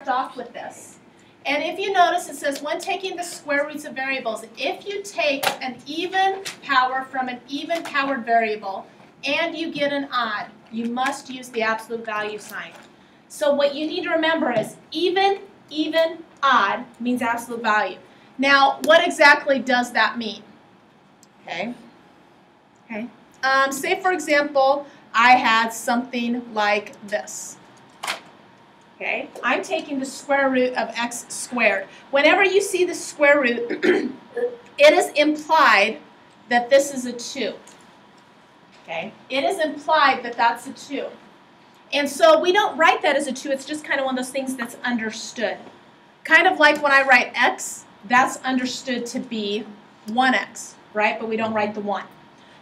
left off with this. And if you notice, it says when taking the square roots of variables, if you take an even power from an even powered variable and you get an odd, you must use the absolute value sign. So what you need to remember is even, odd means absolute value. Now, what exactly does that mean? Okay. Say, for example, I had something like this. Okay, I'm taking the square root of x squared. Whenever you see the square root, it is implied that this is a 2. Okay, it is implied that that's a 2. And so we don't write that as a 2, it's just kind of one of those things that's understood. Kind of like when I write x, that's understood to be 1x, right? But we don't write the 1.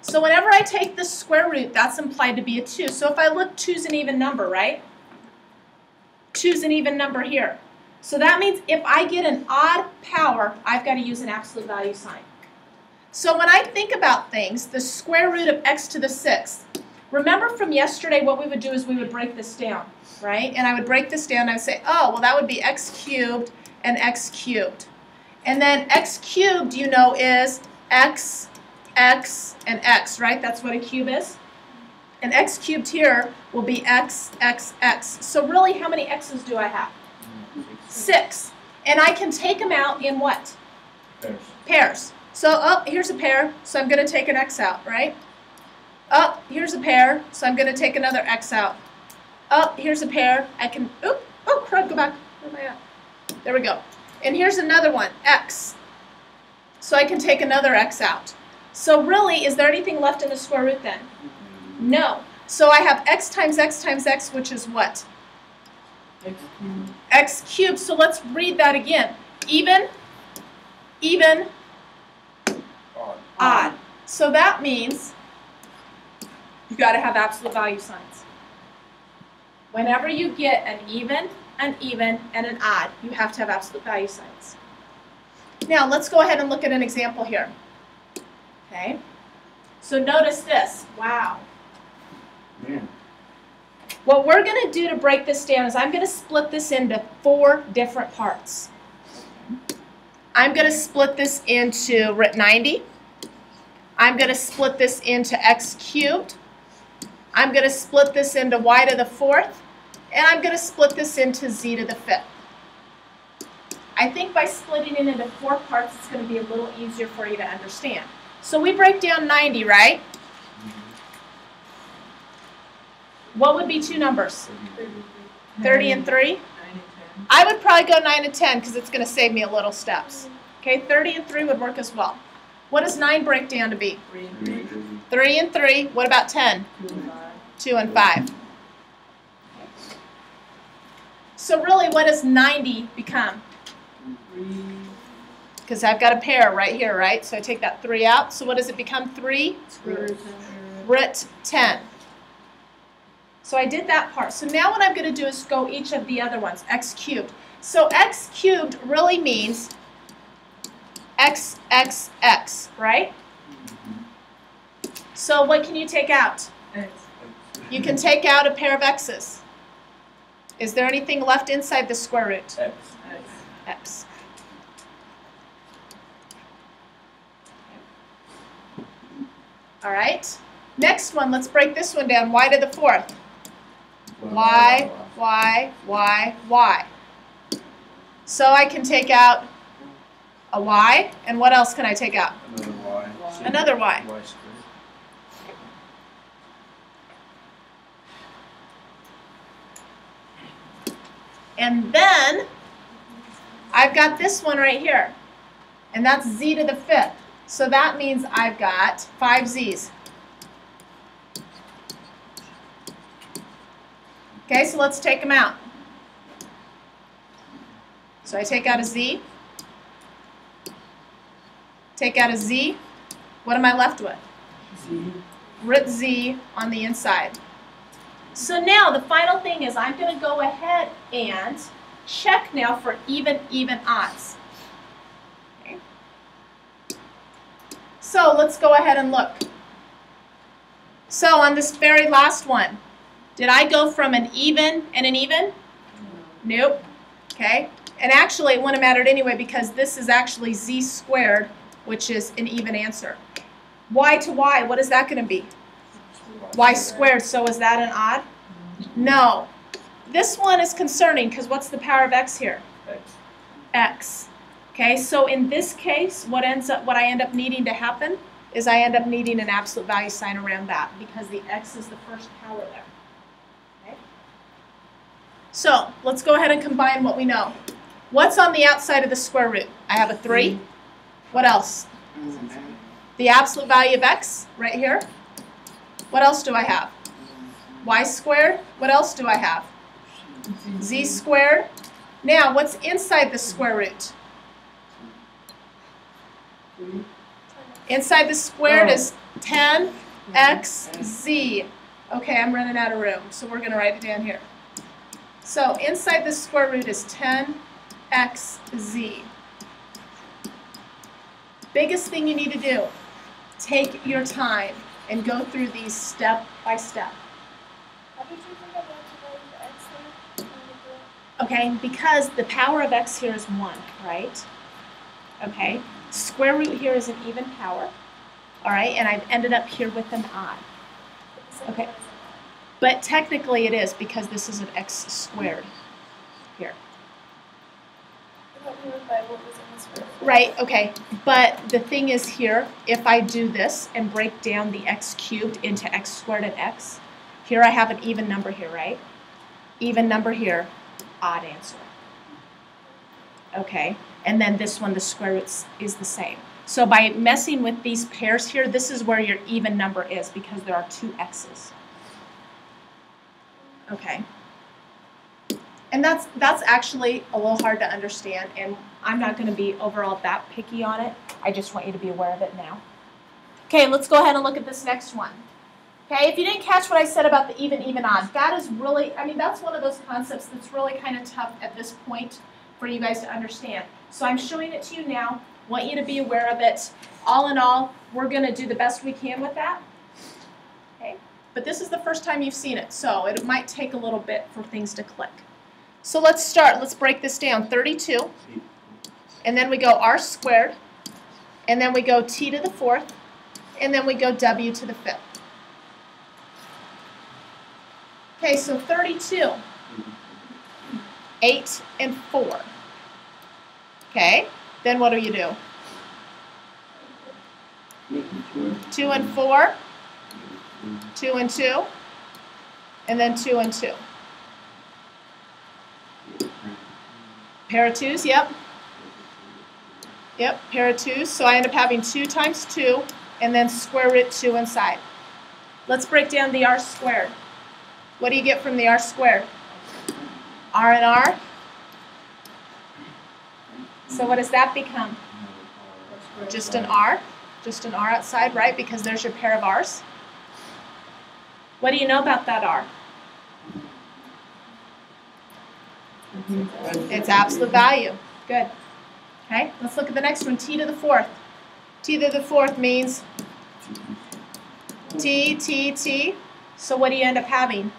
So whenever I take the square root, that's implied to be a 2. So if I look, 2's an even number, right? 2's an even number here. So that means if I get an odd power, I've got to use an absolute value sign. So when I think about things, the square root of x to the 6th, remember from yesterday what we would do is we would break this down, right? And I would break this down and I would say, oh, well that would be x cubed and x cubed. And then x cubed, you know, is x, x, and x, right? That's what a cube is. And x cubed here will be x, x, x. So really, how many x's do I have? 6. And I can take them out in what? Pairs. So, oh, here's a pair, so I'm going to take an x out, right? Oh, here's a pair, so I'm going to take another x out. Oh, here's a pair. I can, oh, crud, go back. Where am I at? There we go. And here's another one, x. So I can take another x out. So really, is there anything left in the square root then? No. So I have x times x times x, which is what? X cubed. X cubed. So let's read that again. Even, odd. So that means you've got to have absolute value signs. Whenever you get an even, and an odd, you have to have absolute value signs. Now let's go ahead and look at an example here. Okay. So notice this. Wow. Man. What we're going to do to break this down is I'm going to split this into 4 different parts. I'm going to split this into root 90. I'm going to split this into x cubed. I'm going to split this into y to the 4th. And I'm going to split this into z to the 5th. I think by splitting it into 4 parts, it's going to be a little easier for you to understand. So we break down 90, right? What would be 2 numbers? 30 and 3? 9 and 10. I would probably go 9 and 10 because it's going to save me a little steps. Okay, 30 and 3 would work as well. What does 9 break down to be? 3 and 3. 3 and 3. What about 10? 2 and 5. 2 and 5. So really, what does 90 become? 3. Because I've got a pair right here, right? So I take that 3 out. So what does it become? 3? Root 10. So I did that part. So now what I'm going to do is go each of the other ones, x cubed. So x cubed really means x, x, x, right? So what can you take out? X. You can take out a pair of x's. Is there anything left inside the square root? X. X. All right. Next one, let's break this one down. Y to the 4th. Y, y, y, y. So I can take out a y, and what else can I take out? Another Y. Another y. Y squared. And then I've got this one right here, and that's z to the 5th. So that means I've got 5 z's. Okay, so let's take them out. So I take out a z, take out a z. What am I left with? Z. Root z on the inside. So now the final thing is I'm going to go ahead and check now for even odds. Okay. So let's go ahead and look. So on this very last one, did I go from an even and an even? Nope. Okay? And actually, it wouldn't have mattered anyway because this is actually z squared, which is an even answer. Y to y, what is that going to be? Y squared, so is that an odd? No. This one is concerning because what's the power of x here? X. Okay, so in this case, what I end up needing to happen is I end up needing an absolute value sign around that because the x is the first power there. Okay? So let's go ahead and combine what we know. What's on the outside of the square root? I have a 3. What else? The absolute value of x right here. What else do I have? Y squared. What else do I have? Z squared. Now, what's inside the square root? Inside the squared is 10xz. Okay, I'm running out of room, so we're going to write it down here. So inside the square root is 10xz. Biggest thing you need to do, take your time and go through these step by step. How did you think about the x there? Okay, because the power of x here is 1, right? Okay, square root here is an even power. All right, and I've ended up here with an odd. Okay, but technically it is because this is an x squared here. I thought we went by what was in the square. Right, okay, but the thing is here, if I do this and break down the x cubed into x squared and x, here I have an even number here, right? Even number here, odd answer. Okay, and then this one, the square root is the same. So by messing with these pairs here, this is where your even number is because there are 2 x's. Okay. And that's actually a little hard to understand, and I'm not going to be overall that picky on it. I just want you to be aware of it now. Okay, let's go ahead and look at this next one. Okay, if you didn't catch what I said about the even, odd, that is really, I mean, that's one of those concepts that's really kind of tough at this point for you guys to understand. So I'm showing it to you now. Want you to be aware of it. All in all, we're going to do the best we can with that. Okay, but this is the first time you've seen it, so it might take a little bit for things to click. So let's start. Let's break this down. 32, and then we go r squared, and then we go t to the 4th, and then we go w to the 5th. Okay, so 32, 8 and 4. Okay, then what do you do? 2 and 4, 2 and 2, and then 2 and 2. Pair of 2's, yep. Yep, pair of 2's. So I end up having 2 times 2, and then square root 2 inside. Let's break down the r squared. What do you get from the r squared? R and r. So what does that become? Just an r. Just an r outside, right? Because there's your pair of r's. What do you know about that r? It's absolute value. Good. Okay, let's look at the next one, t to the 4th. T to the 4th means t. So what do you end up having?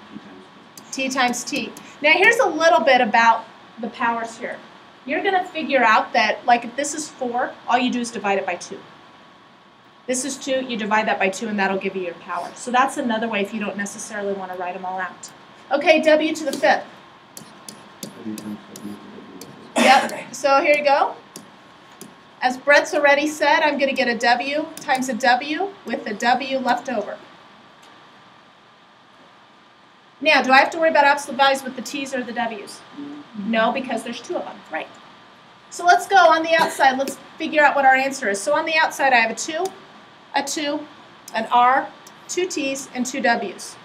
T times t. Now here's a little bit about the powers here. You're going to figure out that, like, if this is 4, all you do is divide it by 2. This is 2, you divide that by 2, and that'll give you your power. So that's another way if you don't necessarily want to write them all out. Okay, w to the 5th. Yep, so here you go. As Brett's already said, I'm going to get a w times a w with a w left over. Now, do I have to worry about absolute values with the t's or the w's? No, because there's 2 of them, right. So let's go on the outside. Let's figure out what our answer is. So on the outside, I have a 2, an r, 2 t's, and 2 w's.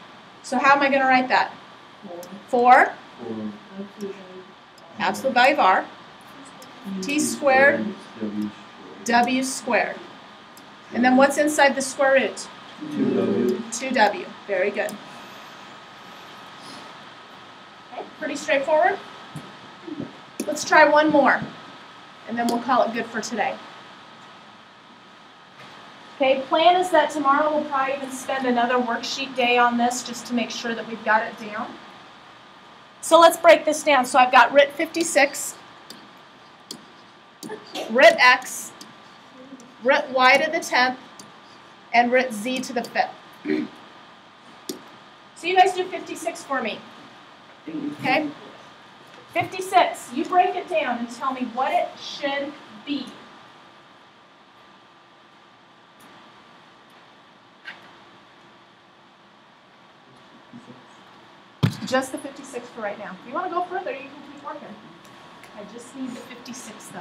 So how am I going to write that? 4, absolute value of r, t squared, w squared. And then what's inside the square root? 2w. Very good. Okay, pretty straightforward. Let's try one more, and then we'll call it good for today. Okay, plan is that tomorrow we'll probably even spend another worksheet day on this just to make sure that we've got it down. So let's break this down. So I've got root 56, root x, root y to the 10th, and root z to the 5th. So you guys do 56 for me. Okay? 56, you break it down and tell me what it should be. Just the 56 for right now. If you want to go further, you can keep working. I just need the 56 though.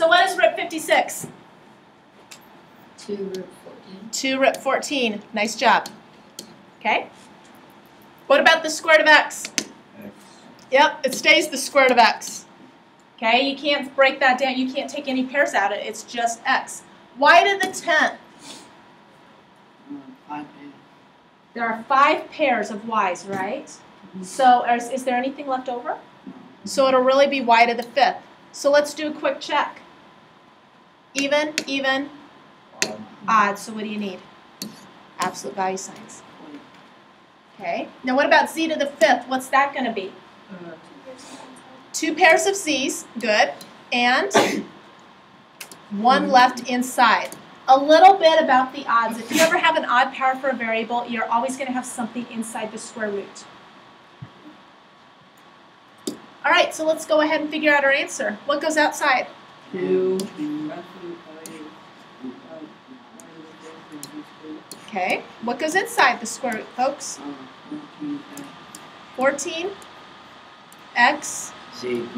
So what is root 56? 2 root 14. 2 root 14. Nice job. Okay? What about the square root of x? X. Yep, it stays the square root of x. Okay, you can't break that down. You can't take any pairs out of it. It's just x. Y to the 10th. 5 There are 5 pairs of y's, right? So is there anything left over? So it'll really be y to the 5th. So let's do a quick check. Even, even, odd. So what do you need? Absolute value signs. Okay. Now what about z to the 5th? What's that going to be? 2 pairs of z's. Good. And 1 left inside. A little bit about the odds. If you ever have an odd power for a variable, you're always going to have something inside the square root. All right, so let's go ahead and figure out our answer. What goes outside? 2. Okay. What goes inside the square root, folks? 14 x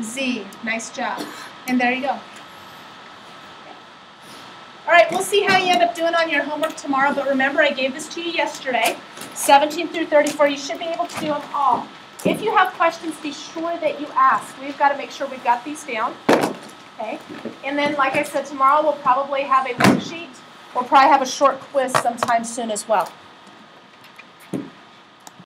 z. Nice job. And there you go. All right, we'll see how you end up doing on your homework tomorrow, but remember I gave this to you yesterday, 17 through 34. You should be able to do them all. If you have questions, be sure that you ask. We've got to make sure we've got these down. Okay? And then, like I said, tomorrow we'll probably have a worksheet. We'll probably have a short quiz sometime soon as well.